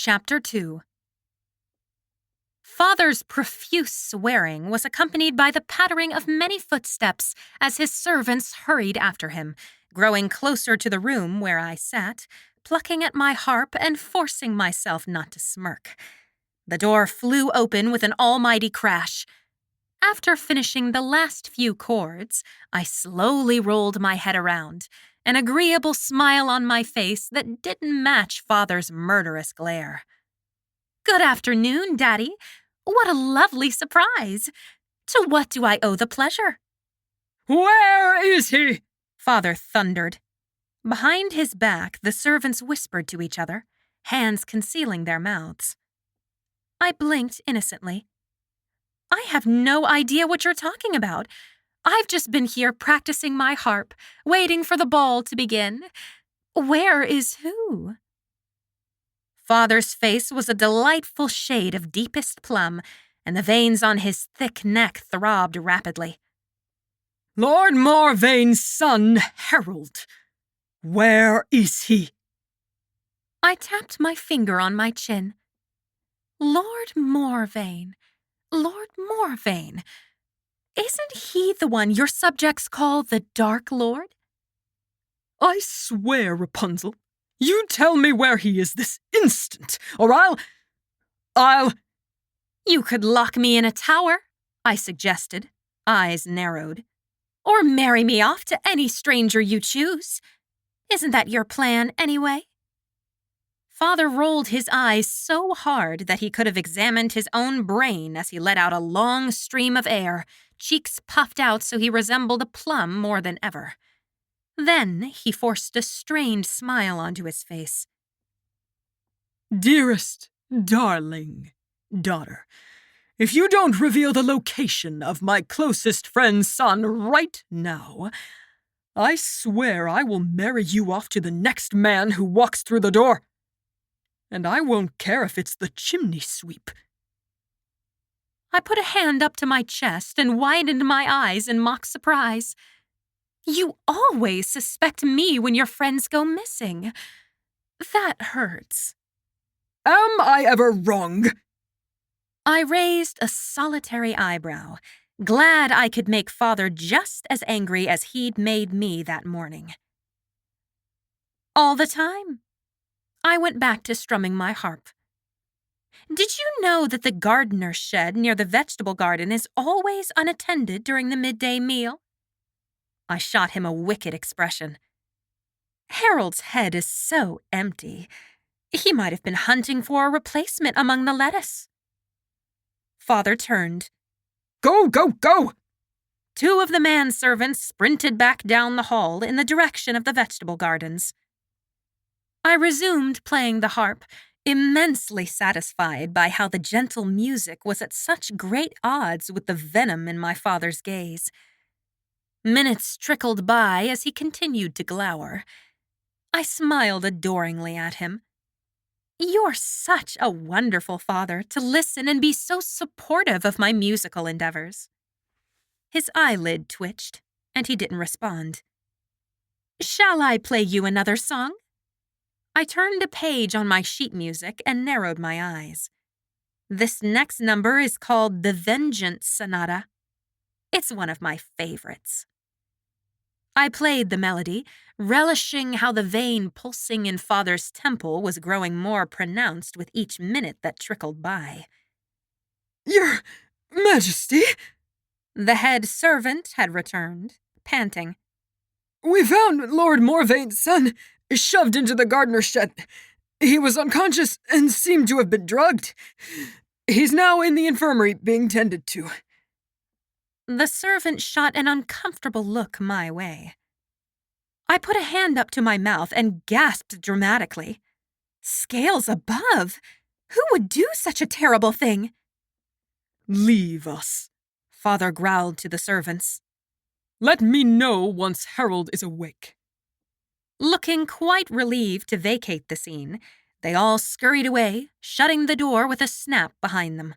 Chapter 2. Father's profuse swearing was accompanied by the pattering of many footsteps as his servants hurried after him, growing closer to the room where I sat, plucking at my harp and forcing myself not to smirk. The door flew open with an almighty crash. After finishing the last few chords, I slowly rolled my head around, an agreeable smile on my face that didn't match Father's murderous glare. "Good afternoon, Daddy. What a lovely surprise! To what do I owe the pleasure?" "Where is he?" Father thundered. Behind his back, the servants whispered to each other, hands concealing their mouths. I blinked innocently. "I have no idea what you're talking about. I've just been here practicing my harp, waiting for the ball to begin. Where is who?" Father's face was a delightful shade of deepest plum, and the veins on his thick neck throbbed rapidly. "Lord Morvain's son, Harold. Where is he?" I tapped my finger on my chin. Lord Morvain. Lord Morvain. Isn't he the one your subjects call the Dark Lord? "I swear, Rapunzel, you tell me where he is this instant, or I'll— "You could lock me in a tower," I suggested, eyes narrowed. "Or marry me off to any stranger you choose. Isn't that your plan, anyway?" Father rolled his eyes so hard that he could have examined his own brain as he let out a long stream of air, cheeks puffed out so he resembled a plum more than ever. Then he forced a strained smile onto his face. "Dearest, darling daughter, if you don't reveal the location of my closest friend's son right now, I swear I will marry you off to the next man who walks through the door. And I won't care if it's the chimney sweep." I put a hand up to my chest and widened my eyes in mock surprise. "You always suspect me when your friends go missing. That hurts." "Am I ever wrong?" I raised a solitary eyebrow, glad I could make Father just as angry as he'd made me that morning. "All the time." I went back to strumming my harp. "Did you know that the gardener's shed near the vegetable garden is always unattended during the midday meal?" I shot him a wicked expression. "Harold's head is so empty. He might have been hunting for a replacement among the lettuce." Father turned. Go, go, go!" Two of the manservants sprinted back down the hall in the direction of the vegetable gardens. I resumed playing the harp, immensely satisfied by how the gentle music was at such great odds with the venom in my father's gaze. Minutes trickled by as he continued to glower. I smiled adoringly at him. "You're such a wonderful father to listen and be so supportive of my musical endeavors." His eyelid twitched, and he didn't respond. "Shall I play you another song?" I turned a page on my sheet music and narrowed my eyes. This next number is called the Vengeance Sonata. It's one of my favorites. I played the melody, relishing how the vein pulsing in Father's temple was growing more pronounced with each minute that trickled by. "Your Majesty," the head servant had returned, panting. "We found Lord Morvain's son shoved into the gardener's shed. He was unconscious and seemed to have been drugged. He's now in the infirmary being tended to." The servant shot an uncomfortable look my way. I put a hand up to my mouth and gasped dramatically. Scales above! Who would do such a terrible thing? "Leave us," Father growled to the servants. "Let me know once Harold is awake." Looking quite relieved to vacate the scene, they all scurried away, shutting the door with a snap behind them.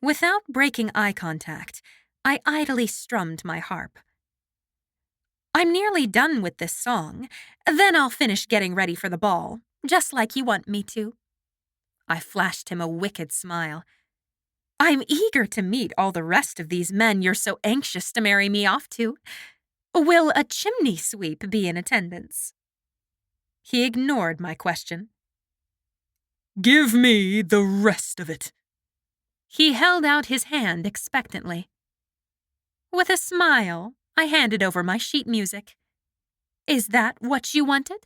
Without breaking eye contact, I idly strummed my harp. "I'm nearly done with this song, then I'll finish getting ready for the ball, just like you want me to." I flashed him a wicked smile. I'm eager to meet all the rest of these men you're so anxious to marry me off to. Will a chimney sweep be in attendance? He ignored my question. Give me the rest of it. He held out his hand expectantly. With a smile, I handed over my sheet music. Is that what you wanted?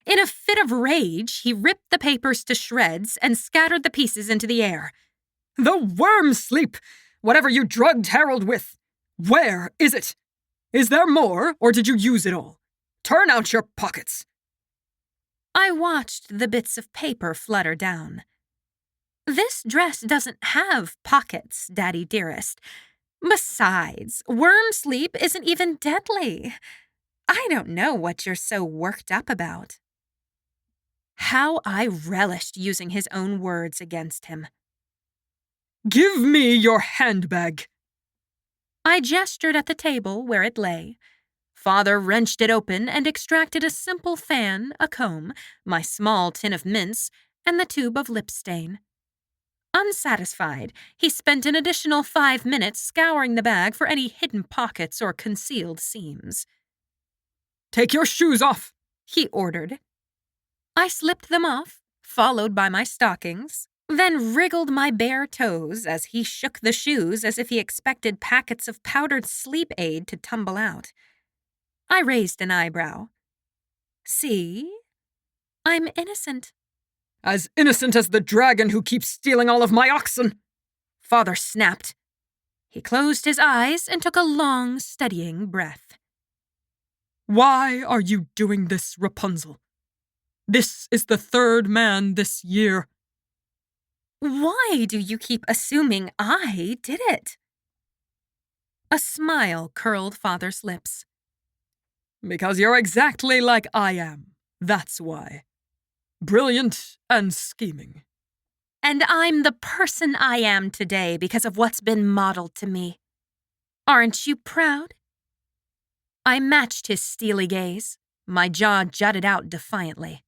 In a fit of rage, he ripped the papers to shreds and scattered the pieces into the air. The worm sleep! Whatever you drugged Harold with! Where is it? Is there more, or did you use it all? Turn out your pockets! I watched the bits of paper flutter down. This dress doesn't have pockets, Daddy dearest. Besides, worm sleep isn't even deadly. I don't know what you're so worked up about. How I relished using his own words against him. Give me your handbag. I gestured at the table where it lay. Father wrenched it open and extracted a simple fan, a comb, my small tin of mints, and the tube of lip stain. Unsatisfied, he spent an additional 5 minutes scouring the bag for any hidden pockets or concealed seams. Take your shoes off, he ordered. I slipped them off, followed by my stockings, then wriggled my bare toes as he shook the shoes as if he expected packets of powdered sleep aid to tumble out. I raised an eyebrow. See? I'm innocent. As innocent as the dragon who keeps stealing all of my oxen, Father snapped. He closed his eyes and took a long, steadying breath. Why are you doing this, Rapunzel? This is the 3rd man this year. Why do you keep assuming I did it? A smile curled Father's lips. Because you're exactly like I am. That's why. Brilliant and scheming. And I'm the person I am today because of what's been modeled to me. Aren't you proud? I matched his steely gaze. My jaw jutted out defiantly.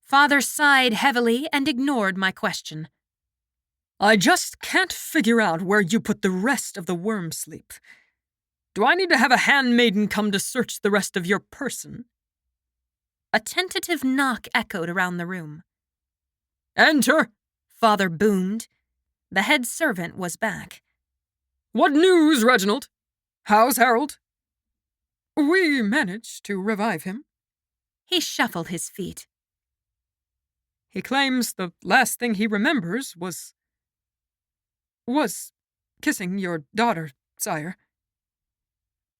Father sighed heavily and ignored my question. I just can't figure out where you put the rest of the worm sleep. Do I need to have a handmaiden come to search the rest of your person? A tentative knock echoed around the room. Enter, Father boomed. The head servant was back. What news, Reginald? How's Harold? We managed to revive him. He shuffled his feet. He claims the last thing he remembers was kissing your daughter, sire.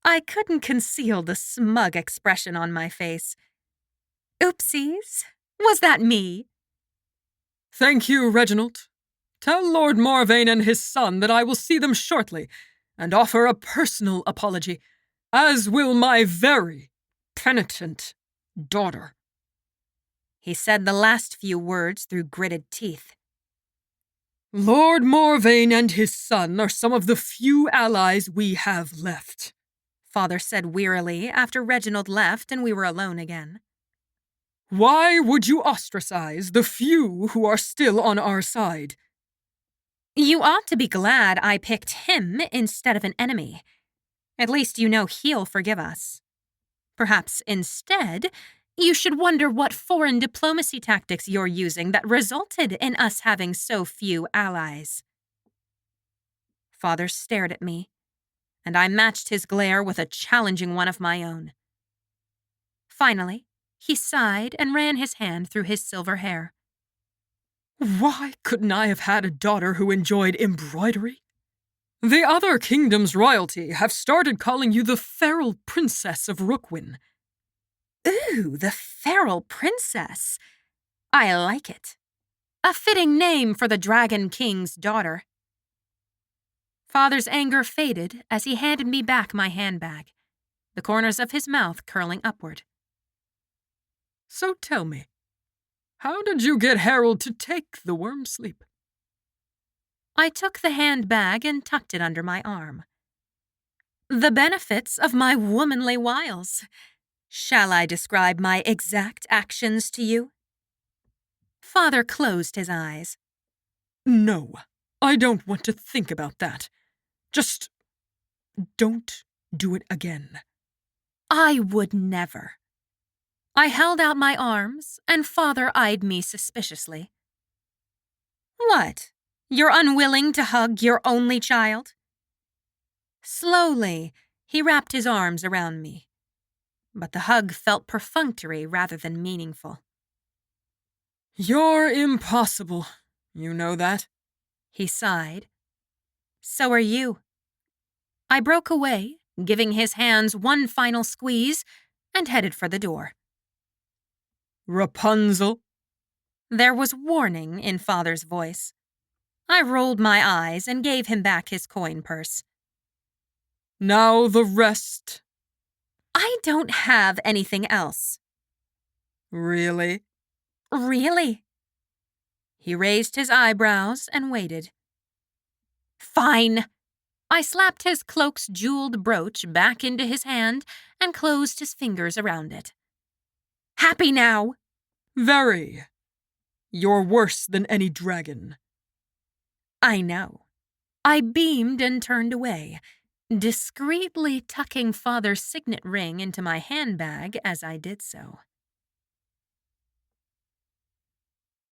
I couldn't conceal the smug expression on my face. Oopsies, was that me? Thank you, Reginald. Tell Lord Morvain and his son that I will see them shortly, and offer a personal apology, as will my very penitent daughter. He said the last few words through gritted teeth. Lord Morvain and his son are some of the few allies we have left, Father said wearily after Reginald left and we were alone again. Why would you ostracize the few who are still on our side? You ought to be glad I picked him instead of an enemy. At least you know he'll forgive us. Perhaps instead, you should wonder what foreign diplomacy tactics you're using that resulted in us having so few allies. Father stared at me, and I matched his glare with a challenging one of my own. Finally, he sighed and ran his hand through his silver hair. Why couldn't I have had a daughter who enjoyed embroidery? The other kingdom's royalty have started calling you the feral princess of Rookwin. Ooh, the feral princess. I like it. A fitting name for the Dragon King's daughter. Father's anger faded as he handed me back my handbag, the corners of his mouth curling upward. So tell me, how did you get Harold to take the worm sleep? I took the handbag and tucked it under my arm. The benefits of my womanly wiles. Shall I describe my exact actions to you? Father closed his eyes. No, I don't want to think about that. Just don't do it again. I would never. I held out my arms, and Father eyed me suspiciously. What? You're unwilling to hug your only child? Slowly, he wrapped his arms around me, but the hug felt perfunctory rather than meaningful. You're impossible. You know that? He sighed. So are you. I broke away, giving his hands one final squeeze, and headed for the door. Rapunzel? There was warning in Father's voice. I rolled my eyes and gave him back his coin purse. Now the rest. I don't have anything else. Really? Really? He raised his eyebrows and waited. Fine. I slapped his cloak's jeweled brooch back into his hand and closed his fingers around it. Happy now? Very. You're worse than any dragon. I know. I beamed and turned away, discreetly tucking Father's signet ring into my handbag as I did so.